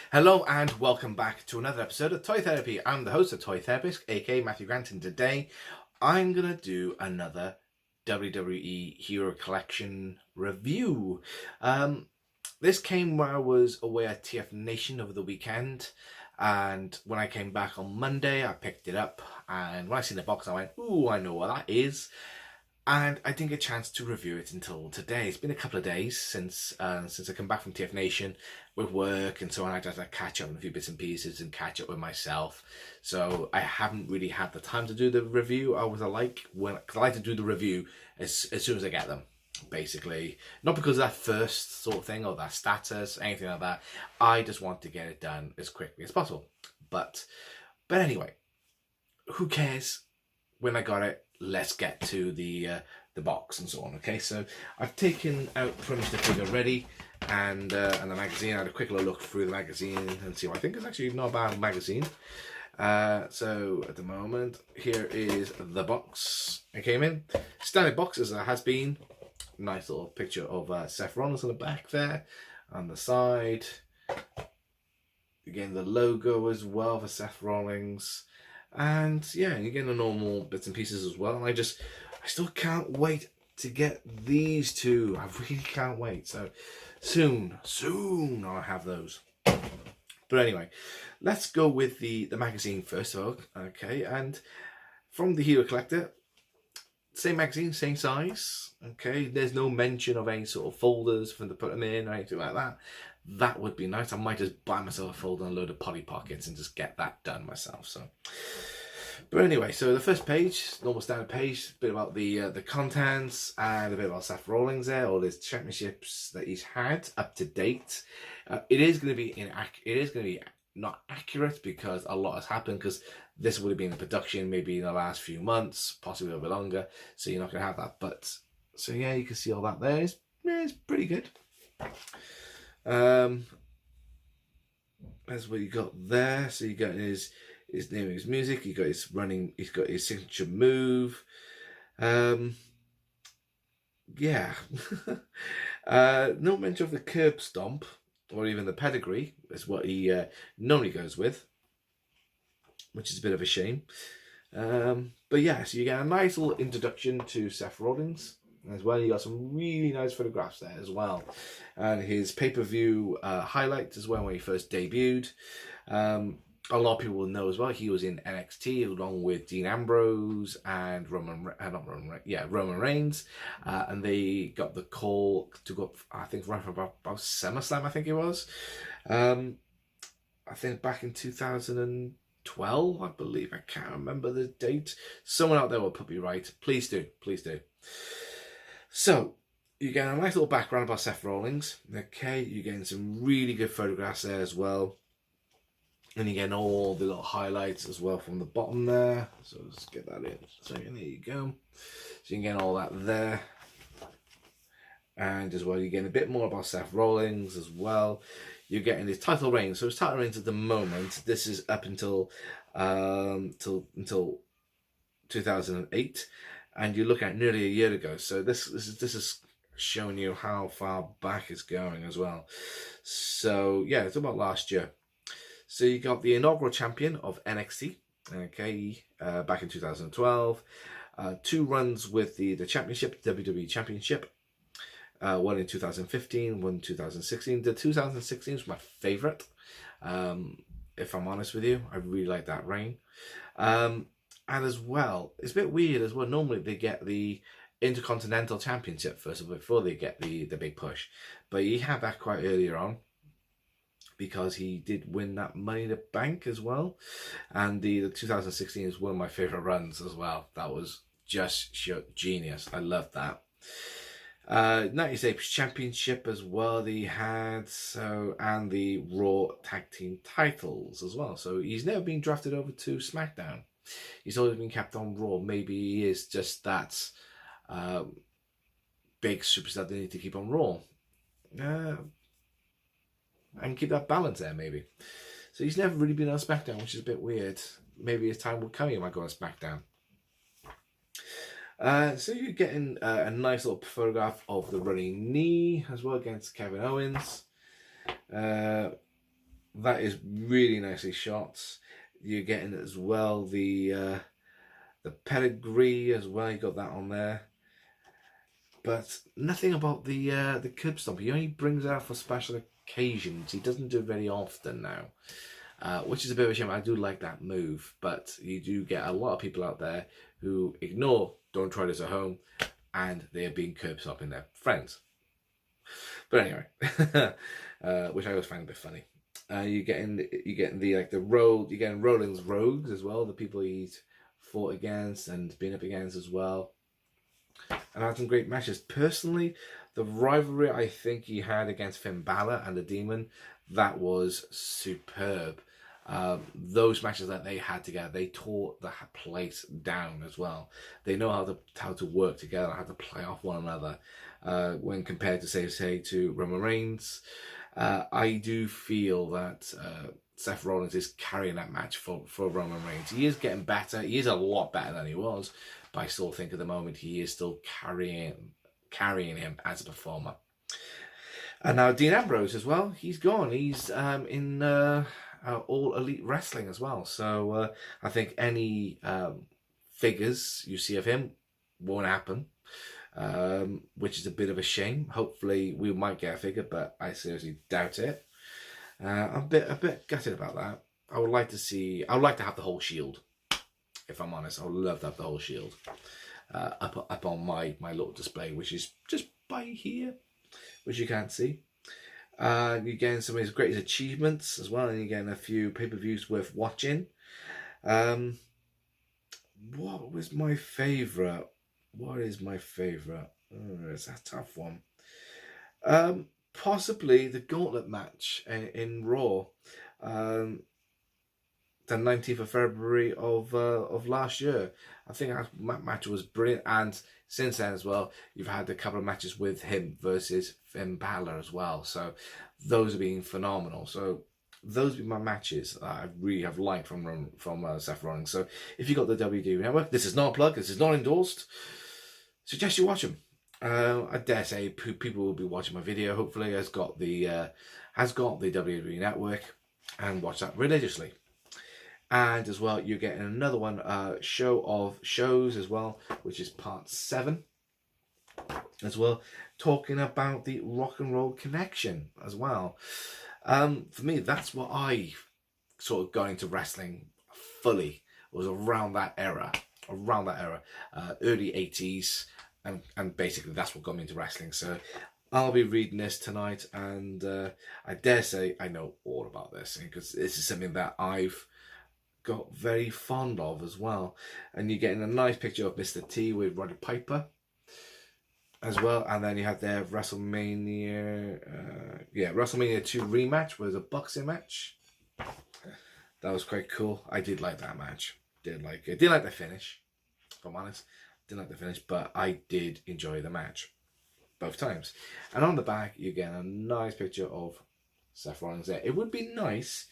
Hello and welcome back to another episode of Toy Therapy. I'm the host of Toy Therapist, aka Matthew Grant, and today I'm going to do another WWE Hero Collection review. This came while I was away at TF Nation over the weekend, and when I came back on Monday I picked it up, and when I seen the box I went, ooh, I know what that is. And I didn't get a chance to review it until today. It's been a couple of days since I come back from TF Nation with work and so on. I just had to catch up on a few bits and pieces and catch up with myself. So I haven't really had the time to do the review. Because I like to do the review as soon as I get them, basically. Not because of that first sort of thing or that status, anything like that. I just want to get it done as quickly as possible. But anyway, who cares? When I got it, let's get to the box and so on. Okay, so I've taken out pretty much the figure ready, and the magazine. I had a quick little look through the magazine and see what I think is actually not a bad magazine. So at the moment, here is the box it came in. Standard box as it has been. Nice little picture of Seth Rollins on the back there, on the side. Again, the logo as well for Seth Rollins. And yeah, you get the normal bits and pieces as well. And I still can't wait to get these two. I really can't wait. So soon I'll have those. But anyway, let's go with the magazine first of all. Okay, and from the Hero Collector, same magazine, same size. Okay, there's no mention of any sort of folders for them to put them in or anything like that. That would be nice. I might just buy myself a folder and a load of Polly Pockets and just get that done myself. So, but anyway, so the first page, normal standard page, a bit about the contents and a bit about Seth Rollins there, all his championships that he's had up to date. It is going to be not accurate because a lot has happened, because this would have been in production maybe in the last few months, possibly a little bit longer. So you're not going to have that. But so yeah, you can see all that there. It's pretty good. That's what you got there. So you got his name, his music. You got his running. He's got his signature move. Yeah. No mention of the curb stomp or even the pedigree. Is what he normally goes with, which is a bit of a shame. But yeah, so you get a nice little introduction to Seth Rollins as well. You got some really nice photographs there as well, and his pay-per-view highlights as well when he first debuted. A lot of people will know as well he was in NXT along with Dean Ambrose and Roman Reigns, and they got the call to go up, I think right for about SummerSlam, I think it was. I think back in 2012, I believe. I can't remember the date. Someone out there will put me right. Please do. So, you get a nice little background about Seth Rollins. Okay, you're getting some really good photographs there as well. And you're getting all the little highlights as well from the bottom there. So, let's get that in. So, there you go. So, you can get all that there. And as well, you're getting a bit more about Seth Rollins as well. You're getting his title reign. So, his title reigns at the moment, this is up until 2008. And you look at nearly a year ago. So this is showing you how far back it's going as well. So yeah, it's about last year. So you got the inaugural champion of NXT, okay, back in 2012. 2 runs with the championship, WWE Championship. One in 2015, one in 2016. The 2016 was my favourite, if I'm honest with you. I really like that reign. And as well, it's a bit weird as well. Normally they get the Intercontinental Championship first of all before they get the big push. But he had that quite earlier on because he did win that Money in the Bank as well. And the 2016 is one of my favourite runs as well. That was just sheer genius. I loved that. 98 Championship as well that he had, so, and the Raw Tag Team titles as well. So he's never been drafted over to SmackDown. He's always been kept on Raw. Maybe he is just that big superstar they need to keep on Raw. And keep that balance there, maybe. So he's never really been on SmackDown, which is a bit weird. Maybe his time will come, he might go on SmackDown. So you're getting a nice little photograph of the running knee as well against Kevin Owens. That is really nicely shot. You're getting as well the pedigree as well. You got that on there, but nothing about the curb stomp. He only brings it out for special occasions. He doesn't do it very often now, which is a bit of a shame. I do like that move, but you do get a lot of people out there who ignore, don't try this at home, and they are being curb stomping their friends. But anyway, which I always find a bit funny. You're getting Rollins rogues as well, the people he's fought against and been up against as well, and had some great matches. Personally, the rivalry I think he had against Finn Balor and the Demon, that was superb. Those matches that they had together, they tore the place down as well. They know how to work together, how to play off one another. When compared to say to Roman Reigns, I do feel that Seth Rollins is carrying that match for Roman Reigns. He is getting better. He is a lot better than he was, but I still think at the moment he is still carrying him as a performer. And now Dean Ambrose as well. He's gone. He's in All Elite Wrestling as well. So I think any figures you see of him won't happen, which is a bit of a shame. Hopefully we might get a figure, but I seriously doubt it. I'm a bit gutted about that. I would like to have the whole Shield. If I'm honest, I would love to have the whole Shield up on my little display, which is just by here, which you can't see. You're getting some of his greatest achievements as well, and you're getting a few pay-per-views worth watching. What was my favourite? What is my favourite? Oh, it's a tough one. Possibly the Gauntlet match in Raw, the 19th of February of last year. I think that match was brilliant, and since then as well, you've had a couple of matches with him versus Finn Balor as well. So those have been phenomenal. So those have been my matches that I really have liked from Seth Rollins. So if you got the WWE Network, this is not a plug, this is not endorsed, suggest you watch them. I dare say people will be watching my video. Hopefully, has got the WWE Network, and watch that religiously. And as well, you're getting another one, show of shows as well, which is part 7 as well, talking about the Rock and Roll Connection as well. For me, that's what I sort of got into wrestling fully, was around that era, early 80s. And basically that's what got me into wrestling. So I'll be reading this tonight, and I dare say I know all about this, because this is something that I've got very fond of as well. And you're getting a nice picture of Mr. T with Roddy Piper as well. And then you have their WrestleMania 2 rematch, was a boxing match. That was quite cool. I did like that match. Didn't like the finish, if I'm honest. Didn't like the finish, but I did enjoy the match both times. And on the back, you get a nice picture of Seth Rollins there. It would be nice.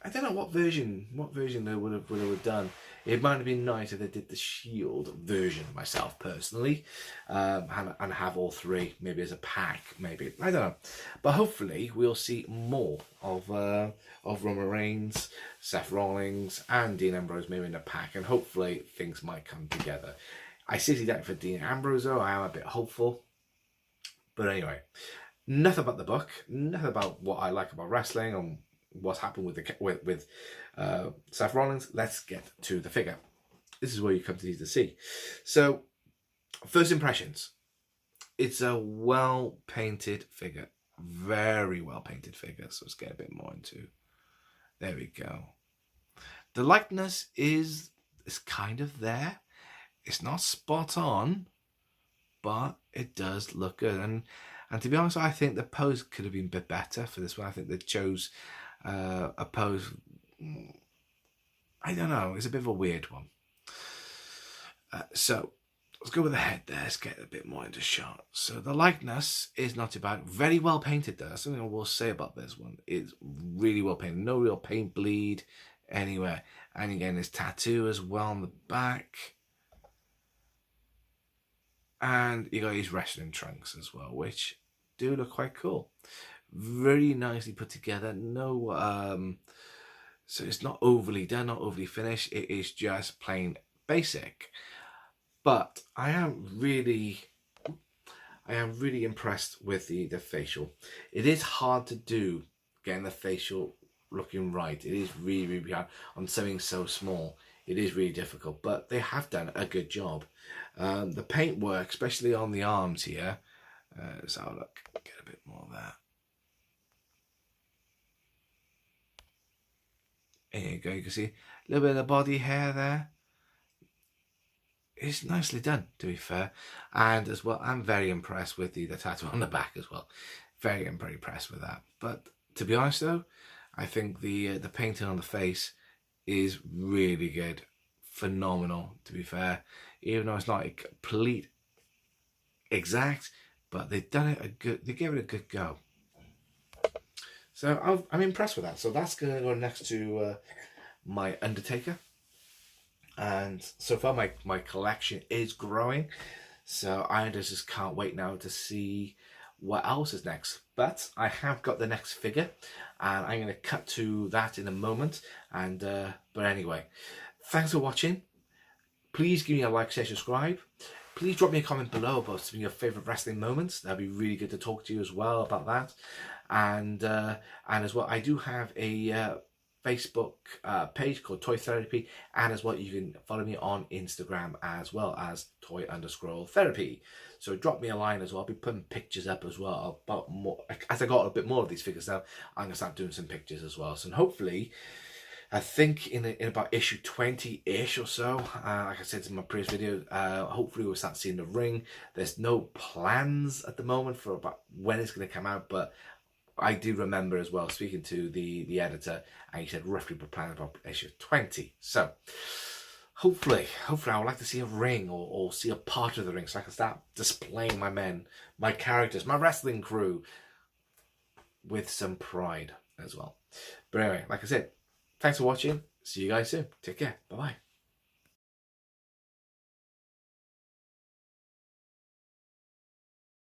I don't know what version they would have done. It might have been nice if they did the Shield version, myself personally, and have all three maybe as a pack. Maybe, I don't know, but hopefully we'll see more of Roman Reigns, Seth Rollins, and Dean Ambrose maybe in a pack, and hopefully things might come together. I seriously doubt for Dean Ambrose though. I am a bit hopeful, but anyway, nothing about the book, nothing about what I like about wrestling and what's happened with Seth Rollins. Let's get to the figure. This is where you come to see. So, first impressions. It's a well-painted figure. Very well-painted figure. So let's get a bit more into. There we go. The likeness is kind of there. It's not spot on, but it does look good. And to be honest, I think the pose could have been a bit better for this one. I think they chose a pose, I don't know, it's a bit of a weird one. So let's go with the head there. Let's get a bit more into shot. So the likeness is not too bad. Very well painted though. That's something I will say about this one. It's really well painted. No real paint bleed anywhere. And again, this tattoo as well on the back. And you got his wrestling trunks as well, which do look quite cool. very nicely put together. No, so it's not overly done, not overly finished. It is just plain basic. But I am really impressed with the facial. It is hard to do, getting the facial looking right. It is really hard on something so small. It is really difficult, but they have done a good job. The paint work, especially on the arms here. So look, get a bit more of that. There you go. You can see a little bit of the body hair there. It's nicely done, to be fair. And as well, I'm very impressed with the tattoo on the back as well. Very impressed with that. But to be honest though, I think the painting on the face is really good. Phenomenal, to be fair. Even though it's not a complete exact, but they've done it they gave it a good go. So I'm impressed with that. So that's going to go next to my Undertaker. And so far my collection is growing, so I just can't wait now to see what else is next. But I have got the next figure, and I'm going to cut to that in a moment. And but anyway, thanks for watching. Please give me a like, share, subscribe. Please drop me a comment below about some of your favourite wrestling moments. That'd be really good to talk to you as well about that. And as well, I do have a Facebook page called Toy Therapy, and as well you can follow me on Instagram as well as Toy_Therapy. So drop me a line as well. I'll be putting pictures up as well about more, as I got a bit more of these figures now. I'm gonna start doing some pictures as well. So hopefully, I think in about issue 20-ish or so, like I said in my previous video, hopefully we'll start seeing the ring. There's no plans at the moment for about when it's going to come out, but I do remember as well speaking to the editor, and he said roughly plan about issue 20. So hopefully I would like to see a ring or see a part of the ring, so I can start displaying my men, my characters, my wrestling crew with some pride as well. But anyway, like I said, thanks for watching. See you guys soon. Take care. Bye bye.